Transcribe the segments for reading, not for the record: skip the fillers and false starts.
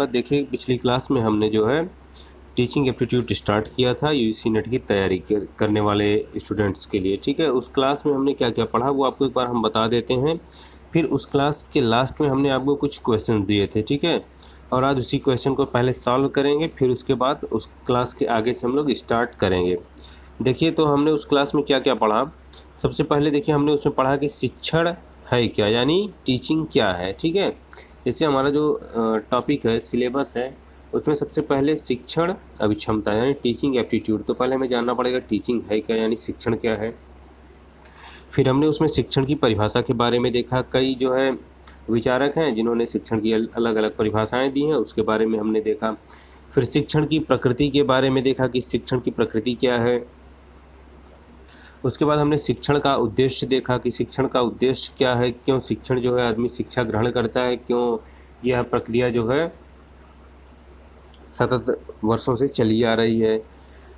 देखिए पिछली क्लास में हमने जो है टीचिंग एप्टीट्यूड स्टार्ट किया था यूजीसी नेट की तैयारी करने वाले स्टूडेंट्स के लिए। ठीक है, उस क्लास में हमने क्या क्या पढ़ा वो आपको एक बार हम बता देते हैं। फिर उस क्लास के लास्ट में हमने आपको कुछ क्वेश्चन दिए थे। ठीक है, और आज उसी क्वेश्चन को पहले सॉल्व करेंगे, फिर उसके बाद उस क्लास के आगे से हम लोग स्टार्ट करेंगे। देखिए तो हमने उस क्लास में क्या क्या पढ़ा। सबसे पहले देखिए हमने उसमें पढ़ा कि शिक्षण है क्या, यानी टीचिंग क्या है। ठीक है, जैसे हमारा जो टॉपिक है, सिलेबस है, उसमें सबसे पहले शिक्षण अभिक्षमता यानी टीचिंग एप्टीट्यूड। तो पहले हमें जानना पड़ेगा टीचिंग है क्या, यानी शिक्षण क्या है। फिर हमने उसमें शिक्षण की परिभाषा के बारे में देखा। कई जो है विचारक हैं जिन्होंने शिक्षण की अलग अलग परिभाषाएं दी हैं, उसके बारे में हमने देखा। फिर शिक्षण की प्रकृति के बारे में देखा कि शिक्षण की प्रकृति क्या है। उसके बाद हमने शिक्षण का उद्देश्य देखा कि शिक्षण का उद्देश्य क्या है, क्यों शिक्षण जो है आदमी शिक्षा ग्रहण करता है, क्यों यह प्रक्रिया जो है सतत वर्षों से चली आ रही है,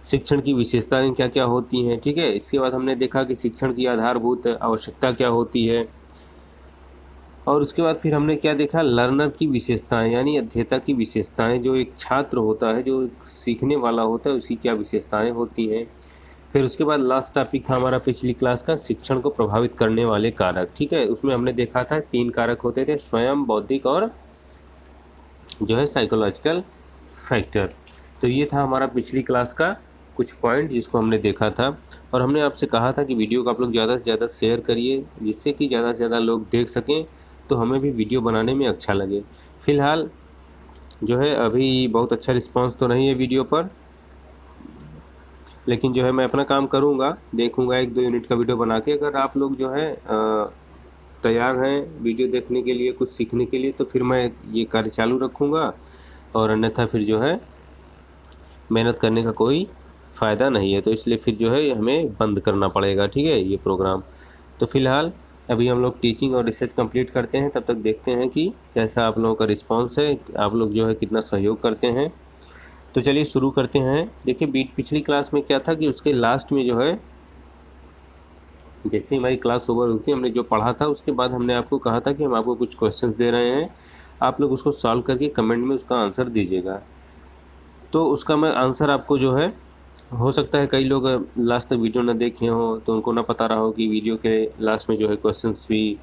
शिक्षण की विशेषताएं क्या क्या होती हैं। ठीक है, इसके बाद हमने देखा कि शिक्षण की आधारभूत आवश्यकता क्या होती है। और उसके बाद फिर हमने क्या देखा, लर्नर की विशेषताएं यानी अध्येता की विशेषताएं। जो एक छात्र होता है, जो सीखने वाला होता है, उसकी क्या विशेषताएं होती हैं। फिर उसके बाद लास्ट टॉपिक था हमारा पिछली क्लास का, शिक्षण को प्रभावित करने वाले कारक। ठीक है, उसमें हमने देखा था 3 कारक होते थे, स्वयं, बौद्धिक और जो है साइकोलॉजिकल फैक्टर। तो ये था हमारा पिछली क्लास का कुछ पॉइंट जिसको हमने देखा था। और हमने आपसे कहा था कि वीडियो को आप लोग ज़्यादा से ज़्यादा शेयर करिए, जिससे कि ज़्यादा से ज़्यादा लोग देख सकें, तो हमें भी वीडियो बनाने में अच्छा लगे। फ़िलहाल जो है अभी बहुत अच्छा रिस्पांस तो नहीं है वीडियो पर, लेकिन जो है मैं अपना काम करूँगा, देखूँगा 1-2 यूनिट का वीडियो बना के। अगर आप लोग जो है तैयार हैं वीडियो देखने के लिए, कुछ सीखने के लिए, तो फिर मैं ये कार्य चालू रखूँगा, और अन्यथा फिर जो है मेहनत करने का कोई फ़ायदा नहीं है, तो इसलिए फिर जो है हमें बंद करना पड़ेगा। ठीक है, ये प्रोग्राम। तो फ़िलहाल अभी हम लोग टीचिंग और रिसर्च कंप्लीट करते हैं, तब तक देखते हैं कि कैसा आप लोगों का रिस्पांस है, आप लोग जो है कितना सहयोग करते हैं। तो चलिए शुरू करते हैं। देखिए पिछली क्लास में क्या था कि उसके लास्ट में जो है, जैसे हमारी क्लास ओवर होती है, हमने जो पढ़ा था उसके बाद हमने आपको कहा था कि हम आपको कुछ क्वेश्चंस दे रहे हैं, आप लोग उसको सॉल्व करके कमेंट में उसका आंसर दीजिएगा। तो उसका मैं आंसर आपको जो है, हो सकता है कई लोग लास्ट तक वीडियो ना देखे हों, तो उनको ना पता रहा हो कि वीडियो के लास्ट में जो है क्वेश्चंस भी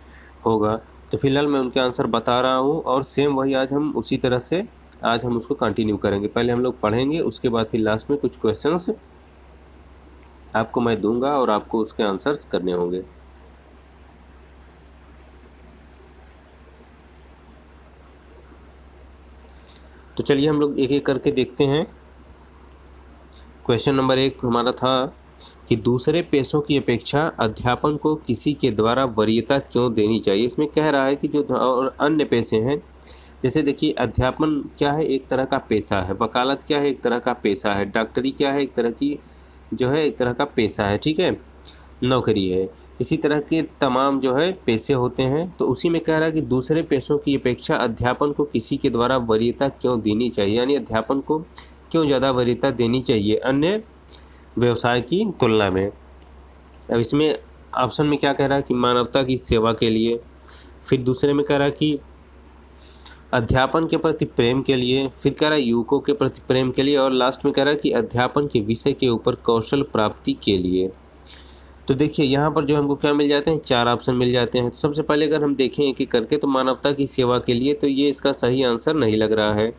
होगा। तो फिलहाल मैं उनके आंसर बता रहा हूँ, और सेम वही आज हम उसी तरह से आज हम उसको कंटिन्यू करेंगे। पहले हम लोग पढ़ेंगे, उसके बाद फिर लास्ट में कुछ क्वेश्चंस आपको मैं दूंगा और आपको उसके आंसर्स करने होंगे। तो चलिए हम लोग एक एक करके देखते हैं। क्वेश्चन नंबर 1 हमारा था कि दूसरे पेशों की अपेक्षा अध्यापन को किसी के द्वारा वरीयता क्यों देनी चाहिए। इसमें कह रहा है कि जो और अन्य पेशे हैं, जैसे देखिए अध्यापन क्या है, एक तरह का पेशा है। वकालत क्या है, एक तरह का पेशा है। डॉक्टरी क्या है, एक तरह की जो है एक तरह का पेशा है। ठीक है, नौकरी है। इसी तरह के तमाम जो है पेशे होते हैं। तो उसी में कह रहा है कि दूसरे पेशों की अपेक्षा अध्यापन को किसी के द्वारा वरीयता क्यों देनी चाहिए, यानी अध्यापन को क्यों ज़्यादा वरीयता देनी चाहिए अन्य व्यवसाय की तुलना में। अब इसमें ऑप्शन में क्या कह रहा है कि मानवता की सेवा के लिए, फिर दूसरे में कह रहा है कि अध्यापन के प्रति प्रेम के लिए, फिर कह रहा है युवकों के प्रति प्रेम के लिए, और लास्ट में कह रहा है कि अध्यापन के विषय के ऊपर कौशल प्राप्ति के लिए। तो देखिए यहाँ पर जो हमको क्या मिल जाते हैं, 4 ऑप्शन मिल जाते हैं। तो सबसे पहले अगर हम देखें एक एक करके, तो मानवता की सेवा के लिए, तो ये इसका सही आंसर नहीं लग रहा है।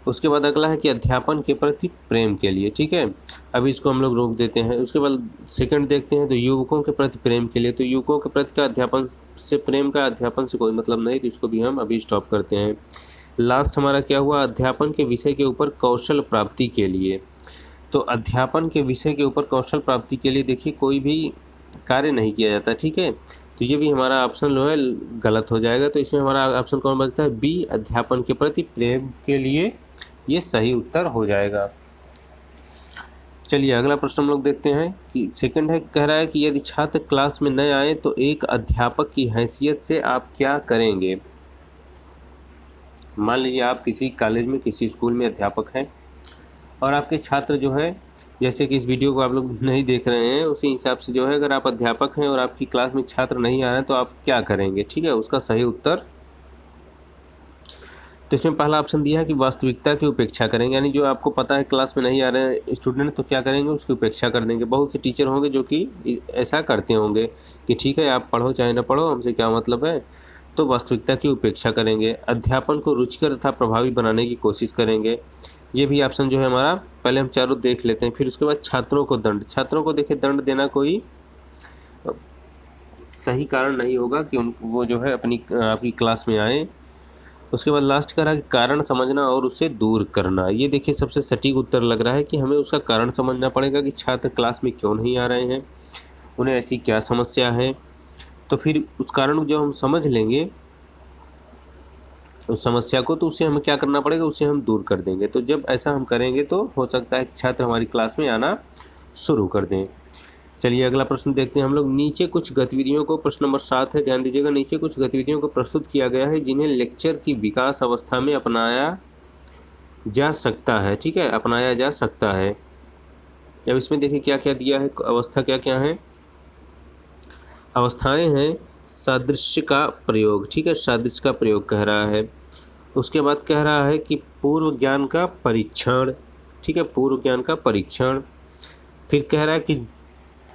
उसके बाद अगला है कि अध्यापन के प्रति प्रेम के लिए। ठीक है, अभी इसको हम लोग रोक देते हैं। उसके बाद सेकंड देखते हैं, तो युवकों के प्रति प्रेम के लिए, तो युवकों के प्रति का अध्यापन से प्रेम का अध्यापन से कोई मतलब नहीं, तो इसको भी हम अभी स्टॉप करते हैं। लास्ट हमारा क्या हुआ, अध्यापन के विषय के ऊपर कौशल प्राप्ति के लिए। तो अध्यापन के विषय के ऊपर कौशल प्राप्ति के लिए देखिए कोई भी कार्य नहीं किया जाता। ठीक है, तो ये भी हमारा ऑप्शन जो है गलत हो जाएगा। तो इसमें हमारा ऑप्शन कौन बचता है, बी, अध्यापन के प्रति प्रेम के लिए, ये सही उत्तर हो जाएगा। चलिए अगला प्रश्न हम लोग देखते हैं कि सेकंड है, कह रहा है कि यदि छात्र क्लास में न आए तो एक अध्यापक की हैसियत से आप क्या करेंगे। मान लीजिए आप किसी कॉलेज में, किसी स्कूल में अध्यापक हैं, और आपके छात्र जो है, जैसे कि इस वीडियो को आप लोग नहीं देख रहे हैं, उसी हिसाब से जो है अगर आप अध्यापक हैं और आपकी क्लास में छात्र नहीं आ रहे हैं तो आप क्या करेंगे। ठीक है, उसका सही उत्तर तो इसमें पहला ऑप्शन दिया है कि वास्तविकता की उपेक्षा करेंगे, यानी जो आपको पता है क्लास में नहीं आ रहे हैं स्टूडेंट तो क्या करेंगे, उसकी उपेक्षा कर देंगे। बहुत से टीचर होंगे जो कि ऐसा करते होंगे कि ठीक है आप पढ़ो चाहे ना पढ़ो, हमसे क्या मतलब है, तो वास्तविकता की उपेक्षा करेंगे। अध्यापन को रुचिकर तथा प्रभावी बनाने की कोशिश करेंगे, ये भी ऑप्शन जो है हमारा। पहले हम चारों देख लेते हैं, फिर उसके बाद छात्रों को दंड। छात्रों को देखिए दंड देना कोई सही कारण नहीं होगा कि वो जो है आपकी क्लास में आए। उसके बाद लास्ट करा कि कारण समझना और उसे दूर करना। ये देखिए सबसे सटीक उत्तर लग रहा है कि हमें उसका कारण समझना पड़ेगा कि छात्र क्लास में क्यों नहीं आ रहे हैं, उन्हें ऐसी क्या समस्या है। तो फिर उस कारण जब हम समझ लेंगे उस समस्या को, तो उसे हमें क्या करना पड़ेगा, उसे हम दूर कर देंगे। तो जब ऐसा हम करेंगे तो हो सकता है कि छात्र हमारी क्लास में आना शुरू कर दें। चलिए अगला प्रश्न देखते हैं हम लोग। नीचे कुछ गतिविधियों को, प्रश्न नंबर 7 है, ध्यान दीजिएगा। नीचे कुछ गतिविधियों को प्रस्तुत किया गया है जिन्हें लेक्चर की विकास अवस्था में अपनाया जा सकता है। ठीक है, अपनाया जा सकता है। अब इसमें देखिए क्या क्या दिया है, अवस्था क्या क्या है। अवस्थाएं हैं सादृश्य का प्रयोग। ठीक है, सादृश्य का प्रयोग कह रहा है। उसके बाद कह रहा है कि पूर्व ज्ञान का परीक्षण। ठीक है, पूर्व ज्ञान का परीक्षण। फिर कह रहा है कि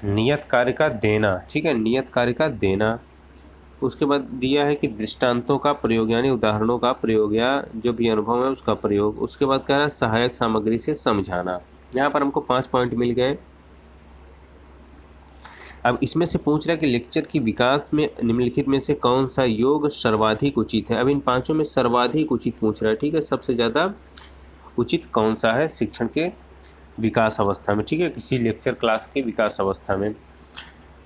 नियत कार्य का देना। ठीक है, नियत कार्य का देना। उसके बाद दिया है कि दृष्टांतों का प्रयोग, यानी उदाहरणों का प्रयोग या जो भी अनुभव है उसका प्रयोग। उसके बाद कह रहा है सहायक सामग्री से समझाना। यहाँ पर हमको 5 पॉइंट मिल गए। अब इसमें से पूछ रहा है कि लेक्चर की विकास में निम्नलिखित में से कौन सा योग सर्वाधिक उचित है। अब इन पांचों में सर्वाधिक उचित पूछ रहा है। ठीक है, सबसे ज़्यादा उचित कौन सा है शिक्षण के विकास अवस्था में। ठीक है, किसी लेक्चर क्लास के विकास अवस्था में।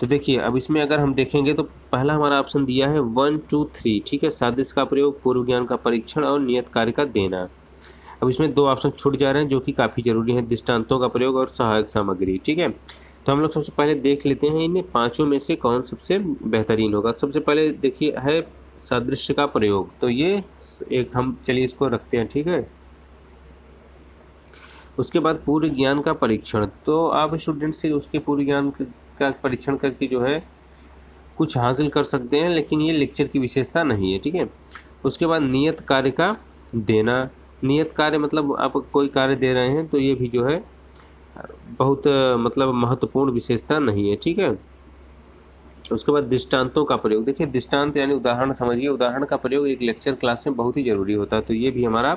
तो देखिए अब इसमें अगर हम देखेंगे तो पहला हमारा ऑप्शन दिया है 1, 2, 3। ठीक है, सादृश्य का प्रयोग, पूर्व ज्ञान का परीक्षण और नियत कार्य का देना। अब इसमें 2 ऑप्शन छूट जा रहे हैं जो कि काफ़ी जरूरी है, दृष्टांतों का प्रयोग और सहायक सामग्री। ठीक है, तो हम लोग सबसे पहले देख लेते हैं इन पांचों में से कौन सबसे बेहतरीन होगा। सबसे पहले देखिए है सादृश्य का प्रयोग, तो ये एक हम चलिए इसको रखते हैं। ठीक है, उसके बाद पूर्व ज्ञान का परीक्षण, तो आप स्टूडेंट से उसके पूर्व ज्ञान का परीक्षण करके जो है कुछ हासिल कर सकते हैं, लेकिन ये लेक्चर की विशेषता नहीं है। ठीक है, उसके बाद नियत कार्य का देना। नियत कार्य मतलब आप कोई कार्य दे रहे हैं तो ये भी जो है बहुत मतलब महत्वपूर्ण विशेषता नहीं है। ठीक है, उसके बाद दृष्टांतों का प्रयोग। देखिए दृष्टांत यानी उदाहरण समझिए, उदाहरण का प्रयोग एक लेक्चर क्लास में बहुत ही जरूरी होता है, तो ये भी हमारा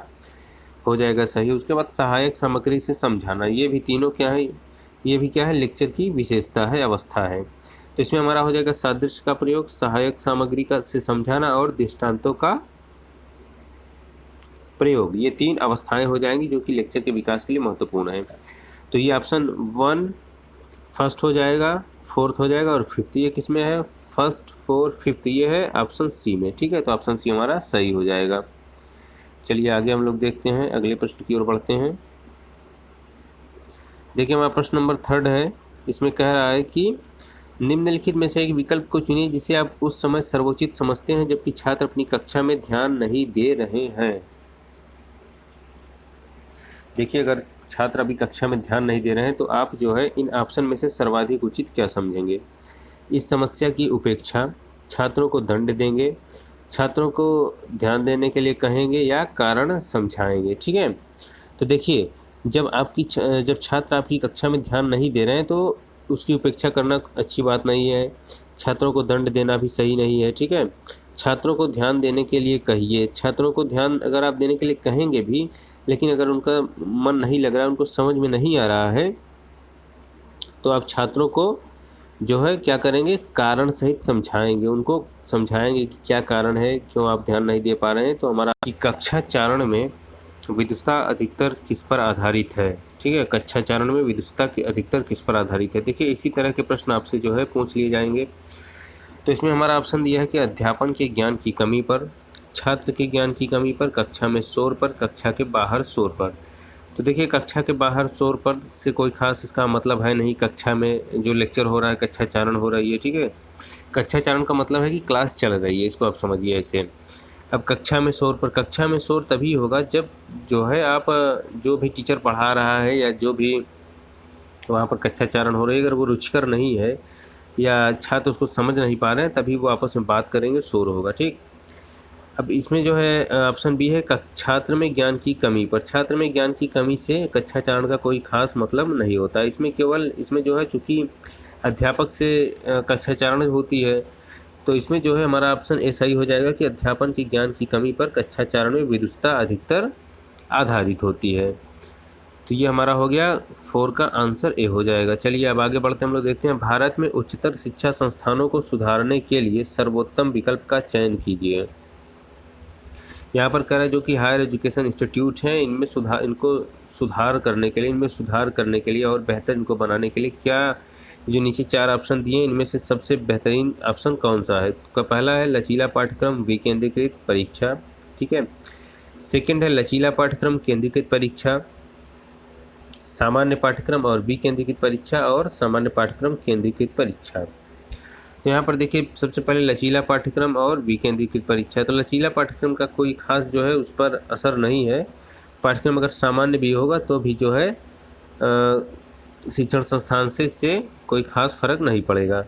हो जाएगा सही। उसके बाद सहायक सामग्री से समझाना, ये भी तीनों क्या है, ये भी क्या है, लेक्चर की विशेषता है, अवस्था है। तो इसमें हमारा हो जाएगा सादृश्य का प्रयोग, सहायक सामग्री का से समझाना और दृष्टांतों का प्रयोग। ये 3 अवस्थाएं हो जाएंगी जो कि लेक्चर के विकास के लिए महत्वपूर्ण है। तो ये ऑप्शन 1 फर्स्ट हो जाएगा, 4th हो जाएगा और 5th ये किस में है, 1st, 4th, 5th ये है ऑप्शन सी में। ठीक है, तो ऑप्शन सी हमारा सही हो जाएगा। चलिए आगे हम लोग देखते हैं, अगले प्रश्न की ओर बढ़ते हैं। देखिए हमारा प्रश्न नंबर 3 है। इसमें कह रहा है कि निम्नलिखित में से एक विकल्प को चुनिए जिसे आप उस समय सर्वोचित समझते हैं जबकि छात्र अपनी कक्षा में ध्यान नहीं दे रहे हैं। देखिए अगर छात्र अभी कक्षा में ध्यान नहीं दे रहे हैं तो आप जो है इन ऑप्शन में से सर्वाधिक उचित क्या समझेंगे। इस समस्या की उपेक्षा, छात्रों को दंड देंगे, छात्रों को ध्यान देने के लिए कहेंगे या कारण समझाएंगे। ठीक है, तो देखिए जब छात्र आपकी कक्षा में ध्यान नहीं दे रहे हैं तो उसकी उपेक्षा करना अच्छी बात नहीं है, छात्रों को दंड देना भी सही नहीं है। ठीक है, छात्रों को ध्यान देने के लिए कहिए। छात्रों को ध्यान अगर आप देने के लिए कहेंगे भी, लेकिन अगर उनका मन नहीं लग रहा है, उनको समझ में नहीं आ रहा है, तो आप छात्रों को जो है क्या करेंगे, कारण सहित समझाएंगे। उनको समझाएंगे कि क्या कारण है, क्यों आप ध्यान नहीं दे पा रहे हैं। तो हमारा कि कक्षा चारण में विदुषता अधिकतर किस पर आधारित है। ठीक है, कक्षा चारण में विदुषता की अधिकतर किस पर आधारित है। देखिए इसी तरह के प्रश्न आपसे जो है पूछ लिए जाएंगे। तो इसमें हमारा ऑप्शन दिया है कि अध्यापन के ज्ञान की कमी पर, छात्र के ज्ञान की कमी पर, कक्षा में शोर पर, कक्षा के बाहर शोर पर। तो देखिए कक्षा के बाहर शोर पर से कोई खास इसका मतलब है नहीं, कक्षा में जो लेक्चर हो रहा है कक्षा चारण हो रही है। ठीक है, कक्षा चारण का मतलब है कि क्लास चल रही है, इसको आप समझिए ऐसे। अब कक्षा में शोर पर, कक्षा में शोर तभी होगा जब जो है आप जो भी टीचर पढ़ा रहा है या जो भी वहाँ पर कक्षा चारण हो रही है, अगर वो रुचिकर नहीं है या छात्र उसको समझ नहीं पा रहे हैं, तभी वो आपस में बात करेंगे, शोर होगा। ठीक, अब इसमें जो है ऑप्शन बी है छात्र में ज्ञान की कमी पर। छात्र में ज्ञान की कमी से कक्षाचारण का कोई खास मतलब नहीं होता। इसमें केवल इसमें जो है चूँकि अध्यापक से कक्षाचारण होती है, तो इसमें जो है हमारा ऑप्शन ए सही हो जाएगा कि अध्यापन के ज्ञान की कमी पर कक्षाचारण में विदुषता अधिकतर आधारित होती है। तो ये हमारा हो गया 4 का आंसर ए हो जाएगा। चलिए अब आगे बढ़ते हैं, हम लोग देखते हैं भारत में उच्चतर शिक्षा संस्थानों को सुधारने के लिए सर्वोत्तम विकल्प का चयन कीजिए। यहाँ पर कह रहा है जो कि हायर एजुकेशन इंस्टीट्यूट हैं इनमें सुधार करने के लिए और बेहतर इनको बनाने के लिए क्या, जो नीचे 4 ऑप्शन दिए हैं इनमें से सबसे बेहतरीन ऑप्शन कौन सा है? तो पहला है लचीला पाठ्यक्रम विकेंद्रीकृत परीक्षा, ठीक है। सेकंड है लचीला पाठ्यक्रम केंद्रीकृत परीक्षा, सामान्य पाठ्यक्रम और विकेंद्रीकृत परीक्षा, और सामान्य पाठ्यक्रम केंद्रीकृत परीक्षा। तो यहाँ पर देखिए सबसे पहले लचीला पाठ्यक्रम और विकेंद्रीकृत परीक्षा। तो लचीला पाठ्यक्रम का कोई खास जो है उस पर असर नहीं है। पाठ्यक्रम अगर सामान्य भी होगा तो भी जो है शिक्षण संस्थान से इससे कोई खास फर्क नहीं पड़ेगा।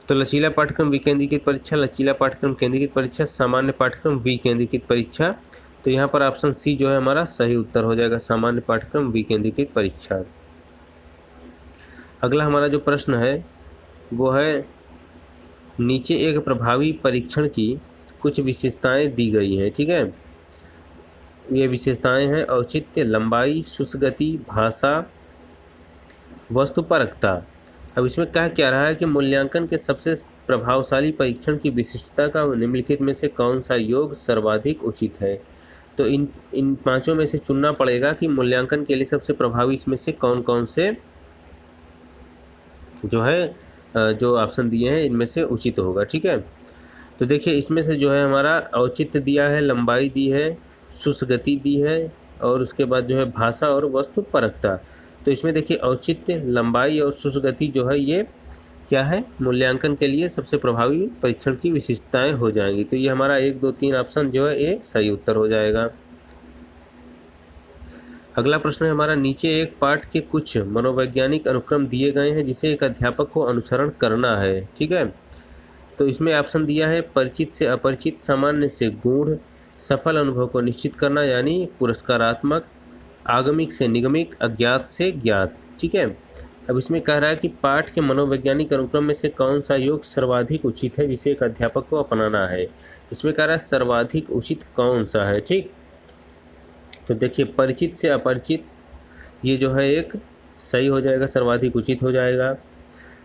तो लचीला पाठ्यक्रम विकेंद्रीकृत परीक्षा, लचीला पाठ्यक्रम केंद्रीकृत परीक्षा, सामान्य पाठ्यक्रम विकेंद्रीकृत परीक्षा। तो यहाँ पर ऑप्शन सी जो है हमारा सही उत्तर हो जाएगा, सामान्य पाठ्यक्रम विकेंद्रीकृत परीक्षा। अगला हमारा जो प्रश्न है वो है नीचे एक प्रभावी परीक्षण की कुछ विशेषताएं दी गई हैं, ठीक है। ये विशेषताएं हैं औचित्य, लंबाई, सुसगति, भाषा, वस्तुपरकता। अब इसमें क्या रहा है कि मूल्यांकन के सबसे प्रभावशाली परीक्षण की विशिष्टता का निम्नलिखित में से कौन सा योग सर्वाधिक उचित है? तो इन पांचों में से चुनना पड़ेगा कि मूल्यांकन के लिए सबसे प्रभावी इसमें से कौन कौन से जो है जो ऑप्शन दिए हैं इनमें से उचित होगा, ठीक है। तो देखिए इसमें से जो है हमारा औचित्य दिया है, लंबाई दी है, सुसगति दी है, और उसके बाद जो है भाषा और वस्तुपरकता। तो इसमें देखिए औचित्य, लंबाई और सुसगति जो है ये क्या है, मूल्यांकन के लिए सबसे प्रभावी परीक्षण की विशेषताएं हो जाएंगी। तो ये हमारा 1, 2, 3 ऑप्शन जो है ये सही उत्तर हो जाएगा। अगला प्रश्न है हमारा नीचे एक पाठ के कुछ मनोवैज्ञानिक अनुक्रम दिए गए हैं जिसे एक अध्यापक को अनुसरण करना है, ठीक है। तो इसमें ऑप्शन दिया है परिचित से अपरिचित, सामान्य से गूढ़, सफल अनुभव को निश्चित करना यानी पुरस्कारात्मक, आगमिक से निगमिक, अज्ञात से ज्ञात, ठीक है। अब इसमें कह रहा है कि पाठ के मनोवैज्ञानिक अनुक्रम में से कौन सा योग सर्वाधिक उचित है जिसे एक अध्यापक को अपनाना है। इसमें कह रहा है सर्वाधिक उचित कौन सा है, ठीक। तो देखिए परिचित से अपरिचित ये जो है एक सही हो जाएगा, सर्वाधिक उचित हो जाएगा।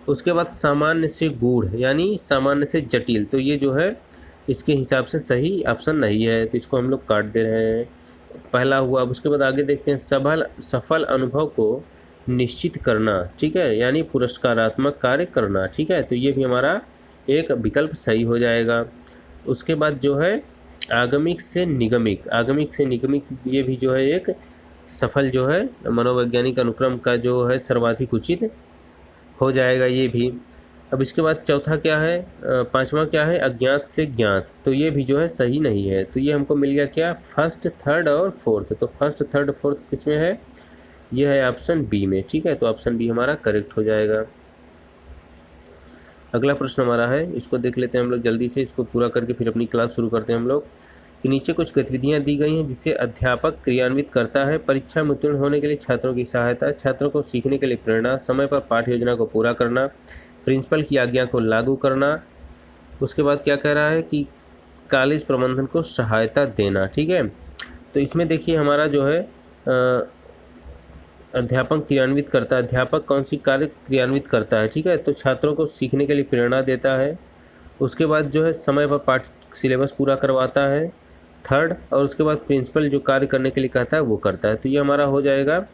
उसके बाद सामान्य से गूढ़ यानी सामान्य से जटिल, तो ये जो है इसके हिसाब से सही ऑप्शन नहीं है, तो इसको हम लोग काट दे रहे हैं, पहला हुआ। अब उसके बाद आगे देखते हैं सफल अनुभव को निश्चित करना, ठीक है, यानी पुरस्कारात्मक कार्य करना, ठीक है। तो ये भी हमारा एक विकल्प सही हो जाएगा। उसके बाद जो है आगमिक से निगमिक, ये भी जो है एक सफल जो है मनोवैज्ञानिक अनुक्रम का जो है सर्वाधिक उचित हो जाएगा ये भी। अब इसके बाद चौथा क्या है, पांचवा क्या है, अज्ञात से ज्ञात, तो ये भी जो है सही नहीं है। तो ये हमको मिल गया क्या, फर्स्ट, थर्ड और फोर्थ। तो फर्स्ट, थर्ड, फोर्थ किसमें है, ये है ऑप्शन बी में, ठीक है। तो ऑप्शन बी हमारा करेक्ट हो जाएगा। अगला प्रश्न हमारा है, इसको देख लेते हैं हम लोग जल्दी से, इसको पूरा करके फिर अपनी क्लास शुरू करते हैं हम लोग। कि नीचे कुछ गतिविधियां दी गई हैं जिसे अध्यापक क्रियान्वित करता है। परीक्षा में उत्तीर्ण होने के लिए छात्रों की सहायता, छात्रों को सीखने के लिए प्रेरणा, समय पर पाठ्य योजना को पूरा करना, प्रिंसिपल की आज्ञा को लागू करना। उसके बाद क्या कह रहा है कि कॉलेज प्रबंधन को सहायता देना, ठीक है। तो इसमें देखिए हमारा जो है अध्यापक क्रियान्वित करता है, अध्यापक कौन सी कार्य क्रियान्वित करता है, ठीक है। तो छात्रों को सीखने के लिए प्रेरणा देता है। उसके बाद जो है समय पर पाठ्य सिलेबस पूरा करवाता है, थर्ड। और उसके बाद प्रिंसिपल जो कार्य करने के लिए कहता है वो करता है। तो ये हमारा हो जाएगा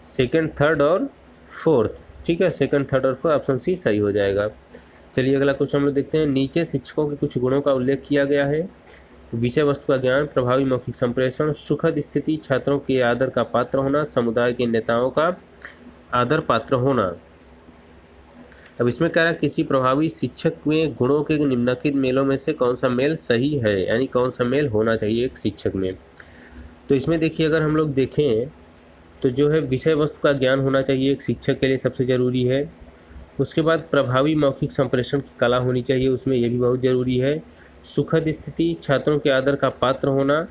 सेकंड, थर्ड और फोर्थ, ठीक है। सेकंड, थर्ड और फोर्थ ऑप्शन सी सही हो जाएगा। चलिए अगला क्वेश्चन हम लोग देखते हैं। नीचे शिक्षकों के कुछ गुणों का उल्लेख किया गया है। विषय वस्तु का ज्ञान, प्रभावी मौखिक संप्रेषण, सुखद स्थिति, छात्रों के आदर का पात्र होना, समुदाय के नेताओं का आदर पात्र होना। अब इसमें कह रहा है किसी प्रभावी शिक्षक में गुणों के निम्नलिखित मेलों में से कौन सा मेल सही है, यानी कौन सा मेल होना चाहिए एक शिक्षक में। तो इसमें देखिए अगर हम लोग देखें तो जो है विषय वस्तु का ज्ञान होना चाहिए एक शिक्षक के लिए सबसे ज़रूरी है। उसके बाद प्रभावी मौखिक संप्रेषण की कला होनी चाहिए उसमें, ये भी बहुत ज़रूरी है। सुखद स्थिति, छात्रों के आदर का पात्र होना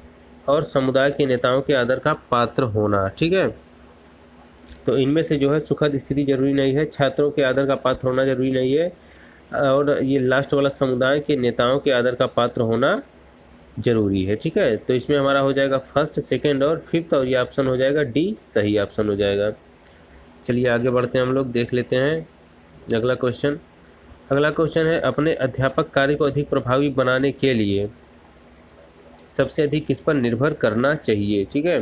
और समुदाय के नेताओं के आदर का पात्र होना। ठीक है, तो इनमें से जो है सुखद स्थिति जरूरी नहीं है, छात्रों के आदर का पात्र होना जरूरी नहीं है, और ये लास्ट वाला समुदाय के नेताओं के आदर का पात्र होना जरूरी है। ठीक है, तो इसमें हमारा हो जाएगा फर्स्ट, सेकंड और फिफ्थ, और ये ऑप्शन हो जाएगा डी, सही ऑप्शन हो जाएगा। चलिए आगे बढ़ते हैं, हम लोग देख लेते हैं अगला क्वेश्चन। अगला क्वेश्चन है, अपने अध्यापक कार्य को अधिक प्रभावी बनाने के लिए सबसे अधिक किस पर निर्भर करना चाहिए। ठीक है,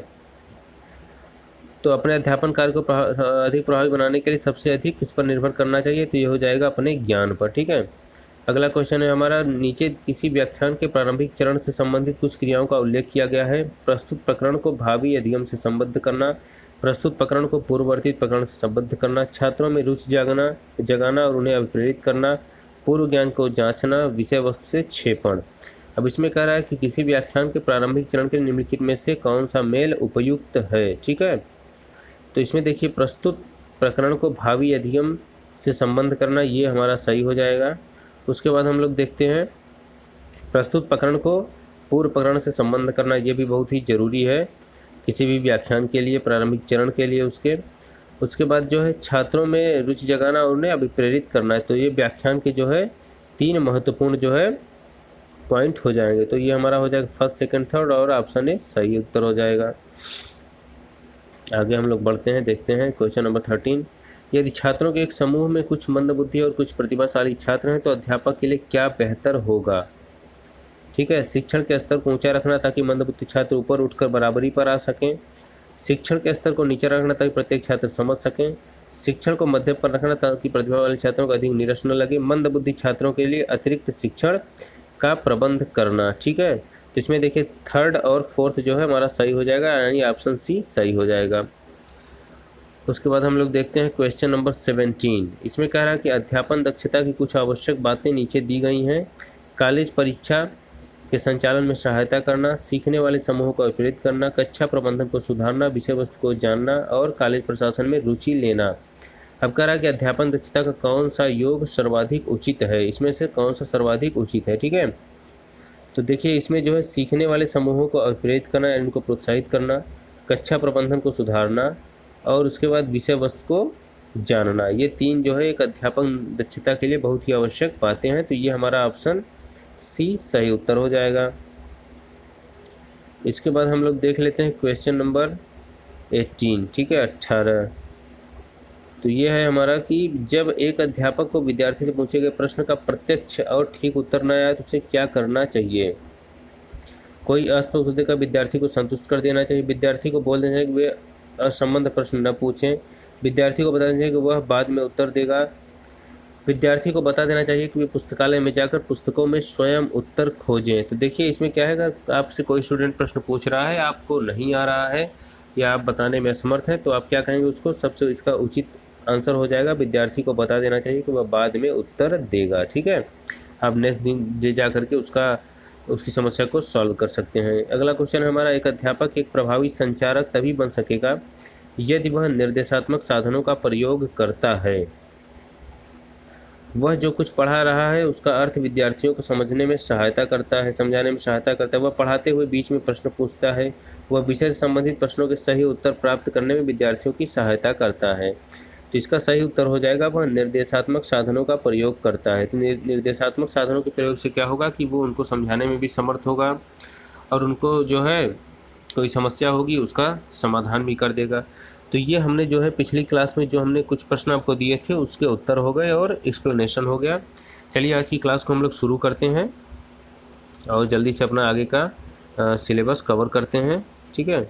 तो अपने अध्यापन कार्य को अधिक प्रभावी बनाने के लिए सबसे अधिक किस पर निर्भर करना चाहिए, तो ये हो जाएगा अपने ज्ञान पर। ठीक है, अगला क्वेश्चन है हमारा, नीचे किसी व्याख्यान के प्रारंभिक चरण से संबंधित कुछ क्रियाओं का उल्लेख किया गया है। प्रस्तुत प्रकरण को भावी अधिगम से संबद्ध करना, प्रस्तुत प्रकरण को पूर्ववर्ती प्रकरण से संबद्ध करना, छात्रों में रुचि जगाना और उन्हें अभिप्रेरित करना, पूर्व ज्ञान को जांचना, विषय वस्तु से क्षेपण। अब इसमें कह रहा है कि किसी व्याख्यान के प्रारंभिक चरण के निम्नलिखित में से कौन सा मेल उपयुक्त है। ठीक है, तो इसमें देखिए प्रस्तुत प्रकरण को भावी अधिगम से संबंध करना, ये हमारा सही हो जाएगा। उसके बाद हम लोग देखते हैं प्रस्तुत प्रकरण को पूर्व प्रकरण से संबंध करना, ये भी बहुत ही ज़रूरी है किसी भी व्याख्यान के लिए, प्रारंभिक चरण के लिए। उसके बाद जो है छात्रों में रुचि जगाना और उन्हें अभिप्रेरित करना है, तो ये व्याख्यान के जो है 3 महत्वपूर्ण जो है पॉइंट हो जाएंगे। तो ये हमारा हो जाएगा फर्स्ट, सेकंड, थर्ड, और ऑप्शन ए सही उत्तर हो जाएगा। आगे हम लोग बढ़ते हैं, देखते हैं क्वेश्चन नंबर 13। यदि छात्रों के एक समूह में कुछ मंदबुद्धि और कुछ प्रतिभाशाली छात्र हैं तो अध्यापक के लिए क्या बेहतर होगा। ठीक है, शिक्षण के स्तर को ऊंचा रखना ताकि मंदबुद्धि छात्र ऊपर उठकर बराबरी पर आ सकें, शिक्षण के स्तर को नीचा रखना ताकि प्रत्येक छात्र समझ सकें, शिक्षण को मध्य पर रखना ताकि प्रतिभा वाले छात्रों को अधिक नीरस न लगे, मंदबुद्धि छात्रों के लिए अतिरिक्त शिक्षण का प्रबंध करना। ठीक है, तो इसमें देखिए थर्ड और फोर्थ जो है हमारा सही हो जाएगा, यानी ऑप्शन सी सही हो जाएगा। उसके बाद हम लोग देखते हैं क्वेश्चन नंबर 17। इसमें कह रहा है कि अध्यापन दक्षता की कुछ आवश्यक बातें नीचे दी गई हैं। कॉलेज परीक्षा के संचालन में सहायता करना, सीखने वाले समूहों को प्रेरित करना, कक्षा प्रबंधन को सुधारना, विषय वस्तु को जानना और कॉलेज प्रशासन में रुचि लेना। अब कह रहा है कि अध्यापन दक्षता का कौन सा योग सर्वाधिक उचित है, इसमें से कौन सा सर्वाधिक उचित है। ठीक है, तो देखिए इसमें जो है सीखने वाले समूहों को प्रेरित करना, इनको प्रोत्साहित करना, कक्षा प्रबंधन को सुधारना और उसके बाद विषय वस्तु को जानना, ये 3 जो है एक अध्यापन दक्षता के लिए बहुत ही आवश्यक बातें हैं। तो ये हमारा ऑप्शन सी सही उत्तर हो जाएगा। इसके बाद हम लोग देख लेते हैं क्वेश्चन नंबर 18। ठीक है, 18। तो ये है हमारा कि जब एक अध्यापक को विद्यार्थी से पूछे गए प्रश्न का प्रत्यक्ष और ठीक उत्तर न आया तो उसे क्या करना चाहिए। कोई अस्पष्ट उत्तर का विद्यार्थी को संतुष्ट कर देना चाहिए, विद्यार्थी को बोल देना चाहिए कि वे असंबद्ध प्रश्न न पूछें, विद्यार्थी को बता देना चाहिए कि वह बाद में उत्तर देगा, विद्यार्थी को बता देना चाहिए कि वे पुस्तकालय में जाकर पुस्तकों में स्वयं उत्तर खोजें। तो देखिए इसमें क्या है, अगर आपसे कोई स्टूडेंट प्रश्न पूछ रहा है, आपको नहीं आ रहा है या आप बताने में असमर्थ हैं, तो आप क्या कहेंगे उसको, सबसे इसका उचित आंसर हो जाएगा विद्यार्थी को बता देना चाहिए कि वह बाद में उत्तर देगा। ठीक है, आप नेक्स्ट दिन ले जा करके उसकी समस्या को सॉल्व कर सकते हैं। अगला क्वेश्चन है हमारा, एक अध्यापक एक प्रभावी संचारक तभी बन सकेगा यदि वह निर्देशात्मक साधनों का प्रयोग करता है। वह जो कुछ पढ़ा रहा है उसका अर्थ विद्यार्थियों को समझने में सहायता करता है, समझाने में सहायता करता है। वह पढ़ाते हुए बीच में प्रश्न पूछता है, वह विषय से संबंधित प्रश्नों के सही उत्तर प्राप्त करने में विद्यार्थियों की सहायता करता है। तो इसका सही उत्तर हो जाएगा वह निर्देशात्मक साधनों का प्रयोग करता है। तो निर्देशात्मक साधनों के प्रयोग से क्या होगा कि वो उनको समझाने में भी समर्थ होगा और उनको जो है कोई समस्या होगी उसका समाधान भी कर देगा। तो ये हमने जो है पिछली क्लास में जो हमने कुछ प्रश्न आपको दिए थे उसके उत्तर हो गए और एक्सप्लेनेशन हो गया। चलिए आज की क्लास को हम लोग शुरू करते हैं और जल्दी से अपना आगे का सिलेबस कवर करते हैं। ठीक है,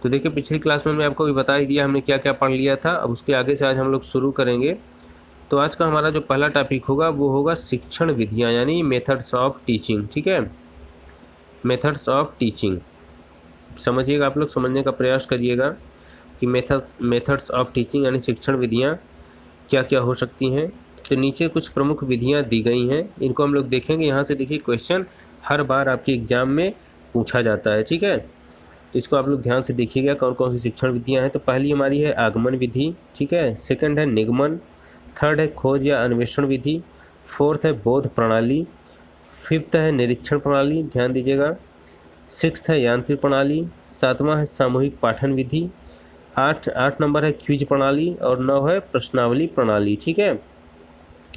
तो देखिए पिछली क्लास में मैं आपको भी बता ही दिया हमने क्या क्या पढ़ लिया था। अब उसके आगे से आज हम लोग शुरू करेंगे। तो आज का हमारा जो पहला टॉपिक होगा वो होगा शिक्षण विधियाँ, यानी मेथड्स ऑफ टीचिंग। ठीक है, मेथड्स ऑफ टीचिंग समझिएगा, आप लोग समझने का प्रयास करिएगा कि मेथड्स ऑफ टीचिंग यानी शिक्षण विधियाँ क्या क्या हो सकती हैं। तो नीचे कुछ प्रमुख विधियाँ दी गई हैं, इनको हम लोग देखेंगे। यहाँ से देखिए क्वेश्चन हर बार आपके एग्जाम में पूछा जाता है। ठीक है, तो इसको आप लोग ध्यान से देखिएगा कौन कौन सी शिक्षण विधियाँ हैं। तो पहली हमारी है आगमन विधि। ठीक है, सेकंड है निगमन, थर्ड है खोज या अन्वेषण विधि, फोर्थ है बोध प्रणाली, 5th है निरीक्षण प्रणाली, ध्यान दीजिएगा। 6th है यांत्रिक प्रणाली। 7वां है सामूहिक पाठन विधि। 8 नंबर है क्विज प्रणाली और 9 है प्रश्नावली प्रणाली। ठीक है,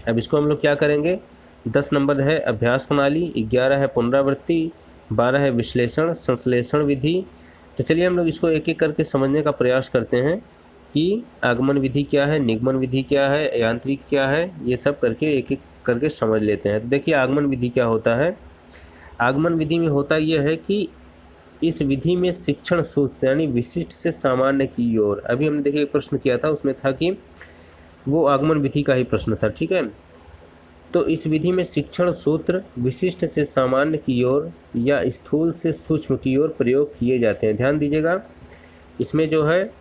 अब इसको हम लोग क्या करेंगे। 10 नंबर है अभ्यास प्रणाली, 11 है पुनरावृत्ति, 12 है विश्लेषण संश्लेषण विधि। तो चलिए हम लोग इसको एक एक करके समझने का प्रयास करते हैं कि आगमन विधि क्या है, निगमन विधि क्या है, यांत्रिक क्या है, ये सब करके एक एक करके समझ लेते हैं। तो देखिए आगमन विधि क्या होता है। आगमन विधि में होता यह है कि इस विधि में शिक्षण सूत्र यानी विशिष्ट से सामान्य की ओर, अभी हमने देखिए एक प्रश्न किया था उसमें था कि वो आगमन विधि का ही प्रश्न था। ठीक है, तो इस विधि में शिक्षण सूत्र विशिष्ट से सामान्य की ओर या स्थूल से सूक्ष्म की ओर प्रयोग किए जाते हैं। ध्यान दीजिएगा, इसमें जो है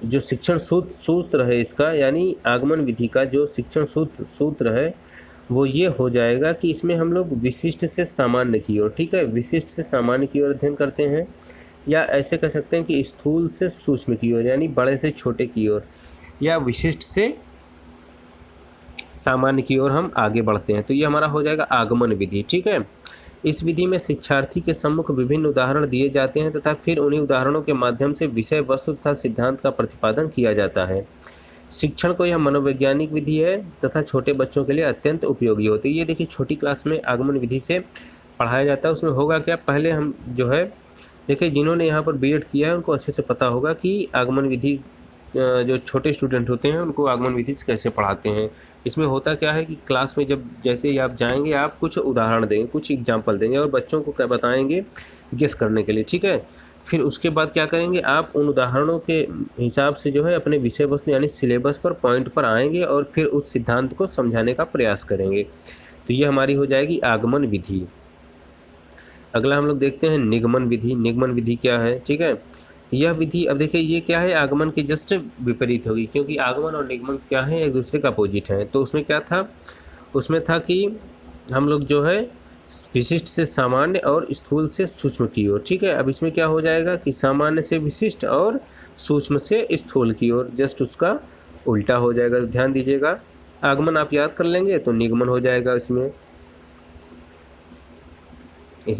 जो शिक्षण सूत्र है इसका यानी आगमन विधि का जो शिक्षण सूत्र है वो ये हो जाएगा कि इसमें हम लोग विशिष्ट से सामान्य की ओर, ठीक है, विशिष्ट से सामान्य की ओर अध्ययन करते हैं, या ऐसे कह सकते हैं कि स्थूल से सूक्ष्म की ओर यानी बड़े से छोटे की ओर, या विशिष्ट से सामान्य की ओर हम आगे बढ़ते हैं। तो ये हमारा हो जाएगा आगमन विधि। ठीक है, इस विधि में शिक्षार्थी के सम्मुख विभिन्न उदाहरण दिए जाते हैं तथा फिर उन्हीं उदाहरणों के माध्यम से विषय वस्तु तथा सिद्धांत का प्रतिपादन किया जाता है। शिक्षण को यह मनोवैज्ञानिक विधि है तथा छोटे बच्चों के लिए अत्यंत उपयोगी होती है। ये देखिए छोटी क्लास में आगमन विधि से पढ़ाया जाता है। उसमें होगा क्या, पहले हम जो है देखिए जिन्होंने यहाँ पर बीएड किया है उनको अच्छे से पता होगा कि आगमन विधि जो छोटे स्टूडेंट होते हैं उनको आगमन विधि कैसे पढ़ाते हैं। इसमें होता क्या है कि क्लास में जब जैसे ही आप जाएंगे आप कुछ उदाहरण देंगे, कुछ एग्जाम्पल देंगे और बच्चों को क्या बताएंगे गेस करने के लिए। ठीक है, फिर उसके बाद क्या करेंगे, आप उन उदाहरणों के हिसाब से जो है अपने विषय वस्तु यानी सिलेबस पर पॉइंट पर आएंगे और फिर उस सिद्धांत को समझाने का प्रयास करेंगे। तो ये हमारी हो जाएगी आगमन विधि। अगला हम लोग देखते हैं निगमन विधि। निगमन विधि क्या है, ठीक है, यह विधि अब देखिए ये क्या है, आगमन के जस्ट विपरीत होगी, क्योंकि आगमन और निगमन क्या है, एक दूसरे का अपोजिट है। तो उसमें क्या था, उसमें था कि हम लोग जो है विशिष्ट से सामान्य और स्थूल से सूक्ष्म की ओर। ठीक है, अब इसमें क्या हो जाएगा कि सामान्य से विशिष्ट और सूक्ष्म से स्थूल की ओर, जस्ट उसका उल्टा हो जाएगा। तो ध्यान दीजिएगा, आगमन आप याद कर लेंगे तो निगमन हो जाएगा। इसमें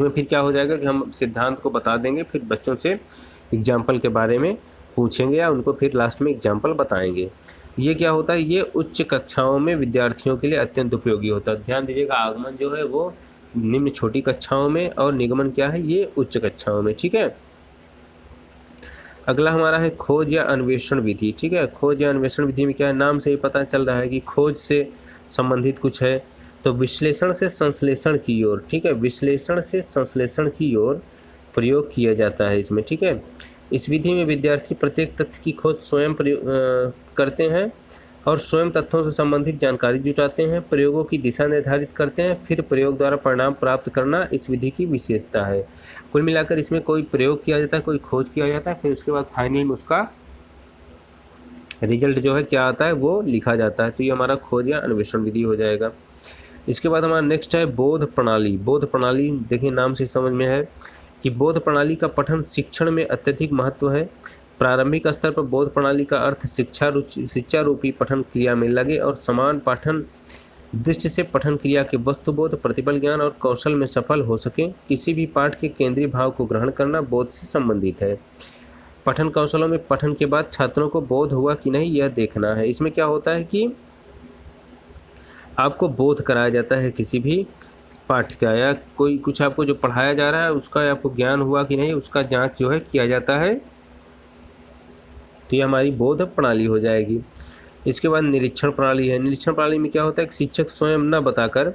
फिर क्या हो जाएगा कि हम सिद्धांत को बता देंगे, फिर बच्चों से एग्जाम्पल के बारे में पूछेंगे या उनको फिर लास्ट में एग्जाम्पल बताएंगे। ये क्या होता है, ये उच्च कक्षाओं में विद्यार्थियों के लिए अत्यंत उपयोगी होता है। ध्यान दीजिएगा, आगमन जो है वो निम्न छोटी कक्षाओं में और निगमन क्या है, ये उच्च कक्षाओं में। ठीक है, अगला हमारा है खोज या अन्वेषण विधि। ठीक है, खोज या अन्वेषण विधि में क्या है, नाम से ही पता चल रहा है कि खोज से संबंधित कुछ है। तो विश्लेषण से संश्लेषण की ओर, ठीक है, विश्लेषण से संश्लेषण की ओर प्रयोग किया जाता है इसमें। ठीक है, इस विधि में विद्यार्थी प्रत्येक तथ्य की खोज स्वयं करते हैं और स्वयं तथ्यों से संबंधित जानकारी जुटाते हैं, प्रयोगों की दिशा निर्धारित करते हैं, फिर प्रयोग द्वारा परिणाम प्राप्त करना इस विधि की विशेषता है। कुल मिलाकर इसमें कोई प्रयोग किया जाता है, कोई खोज किया जाता है, फिर उसके बाद फाइनल में उसका रिजल्ट जो है क्या आता है वो लिखा जाता है। तो ये हमारा खोज या अन्वेषण विधि हो जाएगा। इसके बाद हमारा नेक्स्ट है बोध प्रणाली। बोध प्रणाली देखिए नाम से समझ में है कि बोध प्रणाली का पठन शिक्षण में अत्यधिक महत्व है। प्रारंभिक स्तर पर बोध प्रणाली का अर्थ शिक्षा रूपी पठन क्रिया में लगे और समान पाठन दृष्टि से पठन क्रिया के वस्तुबोध, प्रतिबल ज्ञान और कौशल में सफल हो सके। किसी भी पाठ के केंद्रीय भाव को ग्रहण करना बोध से संबंधित है। पठन कौशलों में पठन के बाद छात्रों को बोध हुआ कि नहीं यह देखना है। इसमें क्या होता है कि आपको बोध कराया जाता है किसी भी पाठ का, या कोई कुछ आपको जो पढ़ाया जा रहा है उसका आपको ज्ञान हुआ कि नहीं, उसका जांच जो है किया जाता है। तो ये हमारी बोध प्रणाली हो जाएगी। इसके बाद निरीक्षण प्रणाली है। निरीक्षण प्रणाली में क्या होता है कि शिक्षक स्वयं न बताकर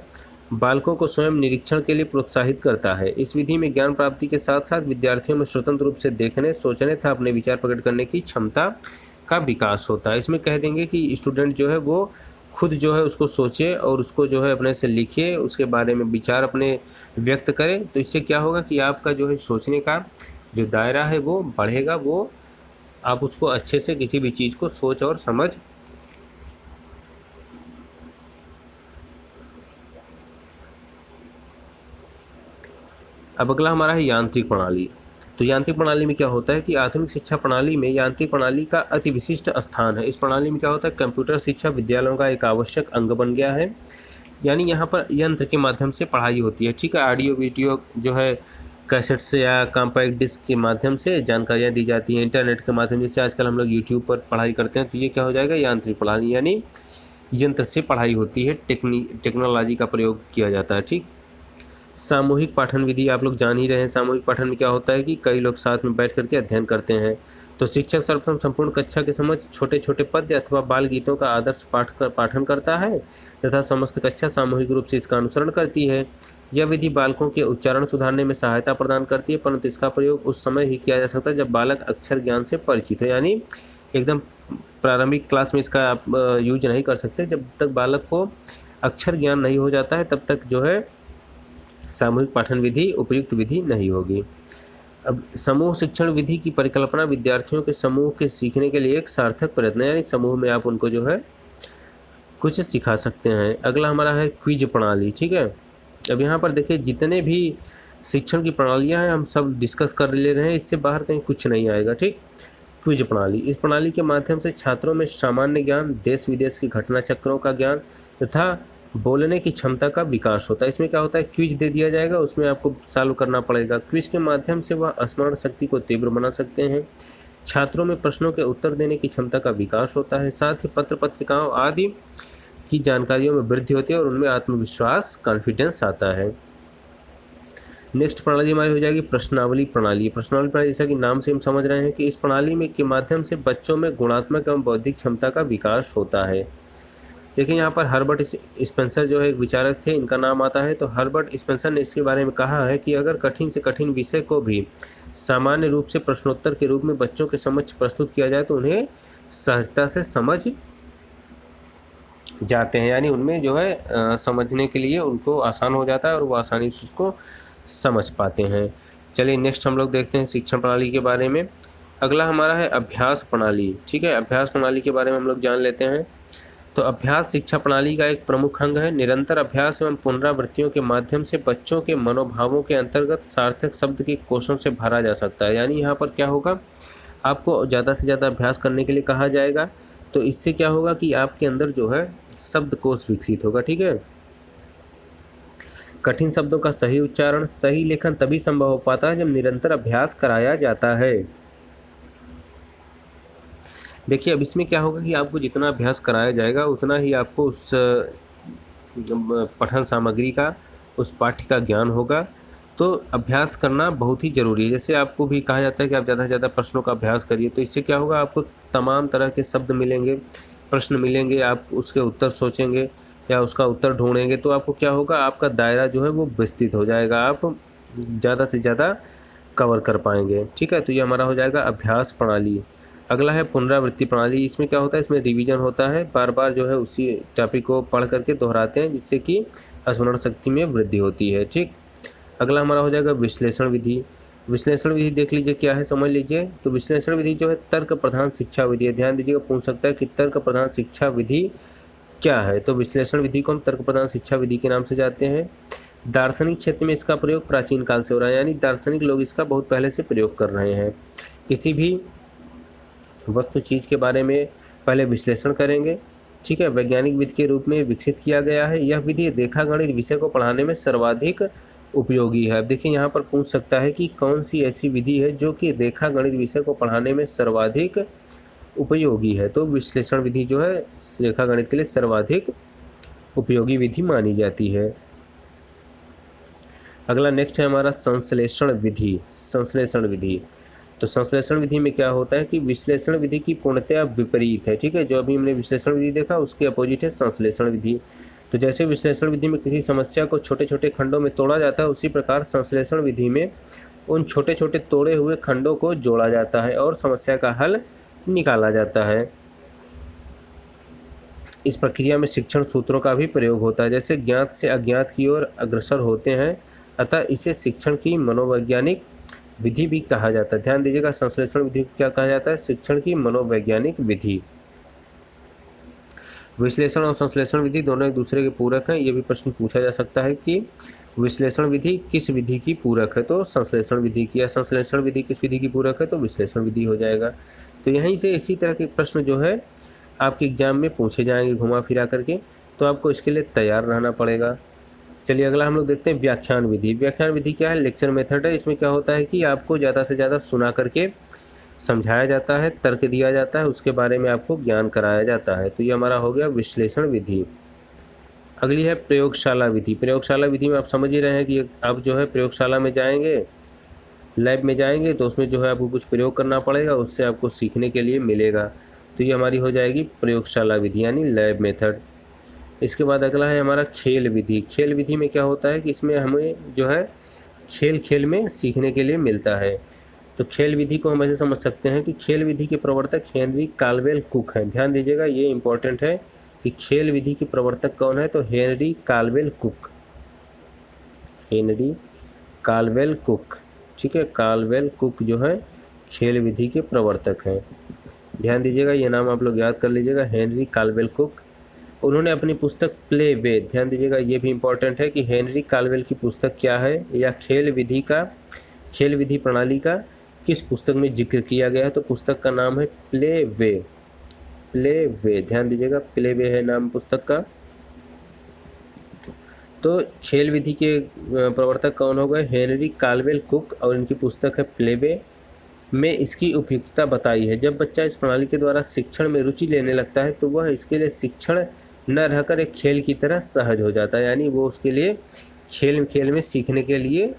बालकों को स्वयं निरीक्षण के लिए प्रोत्साहित करता है। इस विधि में ज्ञान प्राप्ति के साथ साथ विद्यार्थियों में स्वतंत्र रूप से देखने, सोचने तथा अपने विचार प्रकट करने की क्षमता का विकास होता है। इसमें कह देंगे कि स्टूडेंट जो है वो खुद जो है उसको सोचे और उसको जो है अपने से लिखे, उसके बारे में विचार अपने व्यक्त करे। तो इससे क्या होगा कि आपका जो है सोचने का जो दायरा है वो बढ़ेगा, वो आप उसको अच्छे से किसी भी चीज़ को सोच और समझ अब अगला हमारा है यांत्रिक प्रणाली। तो यांत्रिक प्रणाली में क्या होता है कि आधुनिक शिक्षा प्रणाली में यांत्रिक प्रणाली का अति विशिष्ट स्थान है। इस प्रणाली में क्या होता है, कंप्यूटर शिक्षा विद्यालयों का एक आवश्यक अंग बन गया है। यानी यहाँ पर यंत्र के माध्यम से पढ़ाई होती है, ठीक है। ऑडियो वीडियो जो है कैसेट से या कॉम्पैक्ट डिस्क के माध्यम से जानकारियाँ दी जाती हैं, इंटरनेट के माध्यम से आजकल हम लोग यूट्यूब पर पढ़ाई करते हैं। तो ये क्या हो जाएगा, यांत्रिक प्रणाली, यानी यंत्र से पढ़ाई होती है, टेक्नोलॉजी का प्रयोग किया जाता है, ठीक। सामूहिक पाठन विधि आप लोग जान ही रहे हैं। सामूहिक पाठन में क्या होता है कि कई लोग साथ में बैठ करके अध्ययन करते हैं। तो शिक्षक सर्वप्रथम संपूर्ण कक्षा के समझ छोटे छोटे पद्य अथवा बाल गीतों का आदर्श पाठन करता है तथा समस्त कक्षा सामूहिक रूप से इसका अनुसरण करती है। यह विधि बालकों के उच्चारण सुधारने में सहायता प्रदान करती है, परंतु इसका प्रयोग उस समय ही किया जा सकता है जब बालक अक्षर ज्ञान से परिचित है। यानी एकदम प्रारंभिक क्लास में इसका आप यूज नहीं कर सकते। जब तक बालक को अक्षर ज्ञान नहीं हो जाता है तब तक जो है सामूहिक पाठन विधि उपयुक्त विधि नहीं होगी। अब समूह शिक्षण विधि की परिकल्पना विद्यार्थियों के समूह के सीखने के लिए एक सार्थक प्रयत्न है, यानी समूह में आप उनको जो है कुछ सिखा सकते हैं। अगला हमारा है क्विज प्रणाली, ठीक है। अब यहाँ पर देखिए जितने भी शिक्षण की प्रणालियाँ हैं हम सब डिस्कस कर ले रहे हैं, इससे बाहर कहीं कुछ नहीं आएगा, ठीक। क्विज प्रणाली, इस प्रणाली के माध्यम से छात्रों में सामान्य ज्ञान, देश विदेश की घटना चक्रों का ज्ञान तथा बोलने की क्षमता का विकास होता है। इसमें क्या होता है, क्विज दे दिया जाएगा, उसमें आपको सॉल्व करना पड़ेगा। क्विज के माध्यम से वह स्मरण शक्ति को तीव्र बना सकते हैं। छात्रों में प्रश्नों के उत्तर देने की क्षमता का विकास होता है। साथ ही पत्र पत्रिकाओं आदि की जानकारियों में वृद्धि होती है और उनमें आत्मविश्वास, कॉन्फिडेंस आता है। नेक्स्ट प्रणाली हमारी हो जाएगी प्रश्नावली प्रणाली। प्रश्नावली प्रणाली जैसा कि नाम से हम समझ रहे हैं कि इस प्रणाली में के माध्यम से बच्चों में गुणात्मक एवं बौद्धिक क्षमता का विकास होता है। देखिए यहाँ पर हर्बर्ट स्पेंसर जो है एक विचारक थे, इनका नाम आता है। तो हर्बर्ट स्पेंसर ने इसके बारे में कहा है कि अगर कठिन से कठिन विषय को भी सामान्य रूप से प्रश्नोत्तर के रूप में बच्चों के समक्ष प्रस्तुत किया जाए तो उन्हें सहजता से समझ जाते हैं, यानी उनमें जो है समझने के लिए उनको आसान हो जाता है और वो आसानी से उसको समझ पाते हैं। चलिए नेक्स्ट हम लोग देखते हैं शिक्षण प्रणाली के बारे में। अगला हमारा है अभ्यास प्रणाली, ठीक है। अभ्यास प्रणाली के बारे में हम लोग जान लेते हैं। तो अभ्यास शिक्षा प्रणाली का एक प्रमुख अंग है। निरंतर अभ्यास एवं पुनरावृत्तियों के माध्यम से बच्चों के मनोभावों के अंतर्गत सार्थक शब्द के कोशों से भरा जा सकता है। यानी यहाँ पर क्या होगा, आपको ज़्यादा से ज़्यादा अभ्यास करने के लिए कहा जाएगा। तो इससे क्या होगा कि आपके अंदर जो है शब्दकोश विकसित होगा, ठीक है। कठिन शब्दों का सही उच्चारण, सही लेखन तभी संभव हो पाता है जब निरंतर अभ्यास कराया जाता है। देखिए अब इसमें क्या होगा कि आपको जितना अभ्यास कराया जाएगा उतना ही आपको उस पठन सामग्री का, उस पाठ्य का ज्ञान होगा। तो अभ्यास करना बहुत ही ज़रूरी है। जैसे आपको भी कहा जाता है कि आप ज़्यादा से ज़्यादा प्रश्नों का अभ्यास करिए, तो इससे क्या होगा, आपको तमाम तरह के शब्द मिलेंगे, प्रश्न मिलेंगे, आप उसके उत्तर सोचेंगे या उसका उत्तर ढूंढेंगे, तो आपको क्या होगा, आपका दायरा जो है वो विस्तृत हो जाएगा, आप ज़्यादा से ज़्यादा कवर कर पाएंगे, ठीक है। तो ये हमारा हो जाएगा अभ्यास प्रणाली। अगला है पुनरावृत्ति प्रणाली। इसमें क्या होता है, इसमें रिवीजन होता है, बार बार जो है उसी टॉपिक को पढ़ करके दोहराते हैं जिससे कि स्मरण शक्ति में वृद्धि होती है, ठीक। अगला हमारा हो जाएगा विश्लेषण विधि। विश्लेषण विधि देख लीजिए क्या है, समझ लीजिए। तो विश्लेषण विधि जो है तर्क प्रधान शिक्षा विधि है। ध्यान दीजिएगा, पूछ सकता है कि तर्क प्रधान शिक्षा विधि क्या है। तो विश्लेषण विधि को हम तर्क प्रधान शिक्षा विधि के नाम से जानते हैं। दार्शनिक क्षेत्र में इसका प्रयोग प्राचीन काल से हो रहा है, यानी दार्शनिक लोग इसका बहुत पहले से प्रयोग कर रहे हैं। किसी भी वस्तु चीज़ के बारे में पहले विश्लेषण करेंगे, ठीक है। वैज्ञानिक विधि के रूप में विकसित किया गया है। यह विधि रेखागणित विषय को पढ़ाने में सर्वाधिक उपयोगी है। अब देखिए यहाँ पर पूछ सकता है कि कौन सी ऐसी विधि है जो कि रेखागणित विषय को पढ़ाने में सर्वाधिक उपयोगी है। तो विश्लेषण विधि जो है रेखागणित के लिए सर्वाधिक उपयोगी विधि मानी जाती है। अगला नेक्स्ट है हमारा संश्लेषण विधि। संश्लेषण विधि, तो संश्लेषण विधि में क्या होता है कि विश्लेषण विधि की पूर्णतया विपरीत है, ठीक है। जो अभी हमने विश्लेषण विधि देखा उसके अपोजिट है संश्लेषण विधि। तो जैसे विश्लेषण विधि में किसी समस्या को छोटे छोटे खंडों में तोड़ा जाता है, उसी प्रकार संश्लेषण विधि में उन छोटे छोटे तोड़े हुए खंडों को जोड़ा जाता है और समस्या का हल निकाला जाता है। इस प्रक्रिया में शिक्षण सूत्रों का भी प्रयोग होता है, जैसे ज्ञात से अज्ञात की ओर अग्रसर होते हैं, अतः इसे शिक्षण की मनोवैज्ञानिक विधि भी कहा जाता है। ध्यान दीजिएगा, संश्लेषण विधि को क्या कहा जाता है, शिक्षण की मनोवैज्ञानिक विधि। विश्लेषण और संश्लेषण विधि दोनों एक दूसरे के पूरक हैं। ये भी प्रश्न पूछा जा सकता है कि विश्लेषण विधि किस विधि की पूरक है, तो संश्लेषण विधि की। या संश्लेषण विधि किस विधि की पूरक है, तो विश्लेषण विधि हो जाएगा। तो यहीं से इसी तरह के प्रश्न जो है आपके एग्जाम में पूछे जाएंगे घुमा फिरा करके, तो आपको इसके लिए तैयार रहना पड़ेगा। चलिए अगला हम लोग देखते हैं व्याख्यान विधि। व्याख्यान विधि क्या है, लेक्चर मेथड है। इसमें क्या होता है कि आपको ज़्यादा से ज़्यादा सुना करके समझाया जाता है, तर्क दिया जाता है, उसके बारे में आपको ज्ञान कराया जाता है। तो ये हमारा हो गया विश्लेषण विधि। अगली है प्रयोगशाला विधि। प्रयोगशाला विधि में आप समझ ही रहे हैं कि आप जो है प्रयोगशाला में जाएंगे, लैब में जाएंगे, तो उसमें जो है आपको कुछ प्रयोग करना पड़ेगा, उससे आपको सीखने के लिए मिलेगा। तो ये हमारी हो जाएगी प्रयोगशाला विधि यानी लैब मेथड। इसके बाद अगला है हमारा खेल विधि। खेल विधि में क्या होता है कि इसमें हमें जो है खेल खेल में सीखने के लिए मिलता है। तो खेल विधि को हम ऐसे समझ सकते हैं कि खेल विधि के प्रवर्तक हेनरी काल्वेल कुक हैं। ध्यान दीजिएगा, ये इंपॉर्टेंट है कि खेल विधि के प्रवर्तक कौन है, तो हेनरी काल्वेल कुक। हेनरी काल्वेल कुक, ठीक है, काल्वेल कुक जो है खेल विधि के प्रवर्तक हैं। ध्यान दीजिएगा, ये नाम आप लोग याद कर लीजिएगा, हेनरी काल्वेल कुक। उन्होंने अपनी पुस्तक प्ले वे, ध्यान दीजिएगा ये भी इम्पोर्टेंट है कि हेनरी काल्वेल की पुस्तक क्या है या खेल विधि प्रणाली का किस पुस्तक में जिक्र किया गया है, तो पुस्तक का नाम है प्ले वे। प्ले वे, ध्यान दीजिएगा, प्ले वे है नाम पुस्तक का। तो खेल विधि के प्रवर्तक कौन हो गए, हेनरी काल्वेल कुक, और इनकी पुस्तक है प्ले वे में इसकी उपयुक्तता बताई है। जब बच्चा इस प्रणाली के द्वारा शिक्षण में रुचि लेने लगता है तो वह इसके लिए शिक्षण न रहकर एक खेल की तरह सहज हो जाता है, यानी वो उसके लिए खेल खेल में सीखने के लिए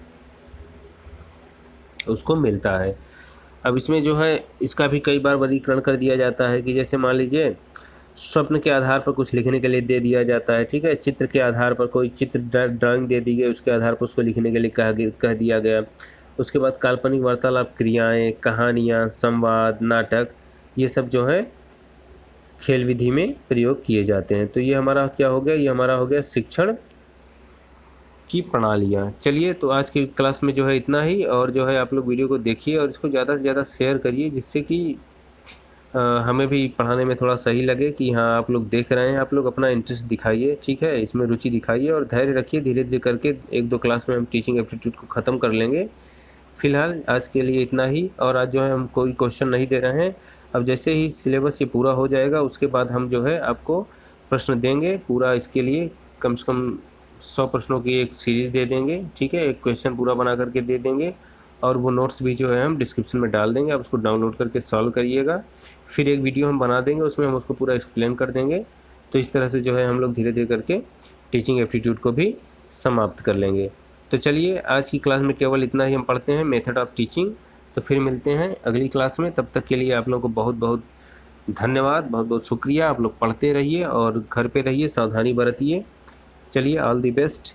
उसको मिलता है। अब इसमें जो है इसका भी कई बार वर्गीकरण कर दिया जाता है कि जैसे मान लीजिए स्वप्न के आधार पर कुछ लिखने के लिए दे दिया जाता है, ठीक है, चित्र के आधार पर कोई चित्र ड्राइंग दे दी गई, उसके आधार पर उसको लिखने के लिए कह दिया गया। उसके बाद काल्पनिक वार्तालाप, क्रियाएं, कहानियाँ, संवाद, नाटक, ये सब जो है खेल विधि में प्रयोग किए जाते हैं। तो ये हमारा क्या हो गया, ये हमारा हो गया शिक्षण की प्रणालियाँ। चलिए, तो आज की क्लास में जो है इतना ही, और जो है आप लोग वीडियो को देखिए और इसको ज़्यादा से ज़्यादा शेयर करिए, जिससे कि हमें भी पढ़ाने में थोड़ा सही लगे कि हाँ आप लोग देख रहे हैं। आप लोग अपना इंटरेस्ट दिखाइए, ठीक है, इसमें रुचि दिखाइए और धैर्य रखिए। धीरे धीरे करके 1-2 क्लास में हम टीचिंग एप्टीट्यूड को ख़त्म कर लेंगे। फिलहाल आज के लिए इतना ही, और आज जो है हम कोई क्वेश्चन नहीं दे रहे हैं। अब जैसे ही सिलेबस ये पूरा हो जाएगा उसके बाद हम जो है आपको प्रश्न देंगे पूरा। इसके लिए कम से कम 100 प्रश्नों की एक सीरीज़ दे देंगे, ठीक है, एक क्वेश्चन पूरा बना करके दे देंगे, और वो नोट्स भी जो है हम डिस्क्रिप्शन में डाल देंगे, आप उसको डाउनलोड करके सॉल्व करिएगा। फिर एक वीडियो हम बना देंगे, उसमें हम उसको पूरा एक्सप्लेन कर देंगे। तो इस तरह से जो है हम लोग धीरे धीरे करके टीचिंग एप्टीट्यूड को भी समाप्त कर लेंगे। तो चलिए, आज की क्लास में केवल इतना ही हम पढ़ते हैं, मेथड ऑफ टीचिंग। तो फिर मिलते हैं अगली क्लास में, तब तक के लिए आप लोगों को बहुत बहुत धन्यवाद, बहुत बहुत शुक्रिया। आप लोग पढ़ते रहिए और घर पे रहिए, सावधानी बरतिए। चलिए, ऑल दी बेस्ट।